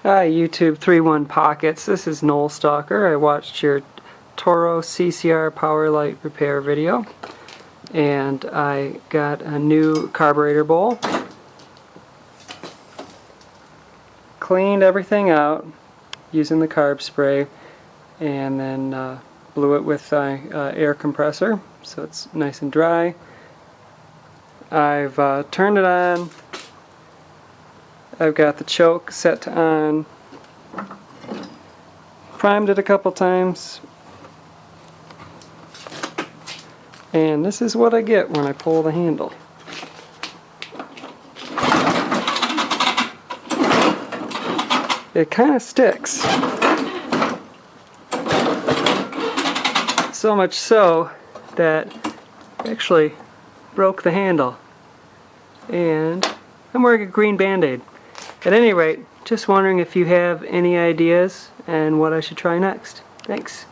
Hi YouTube 31 Pockets, this is Noel Stalker. I watched your Toro CCR Powerlite repair video and I got a new carburetor bowl. Cleaned everything out using the carb spray and then blew it with an air compressor so it's nice and dry. I've turned it on. I've got the choke set to on, primed it a couple times, and this is what I get when I pull the handle. It kind of sticks. So much so that I actually broke the handle. And I'm wearing a green Band-Aid. At any rate, just wondering if you have any ideas and what I should try next. Thanks.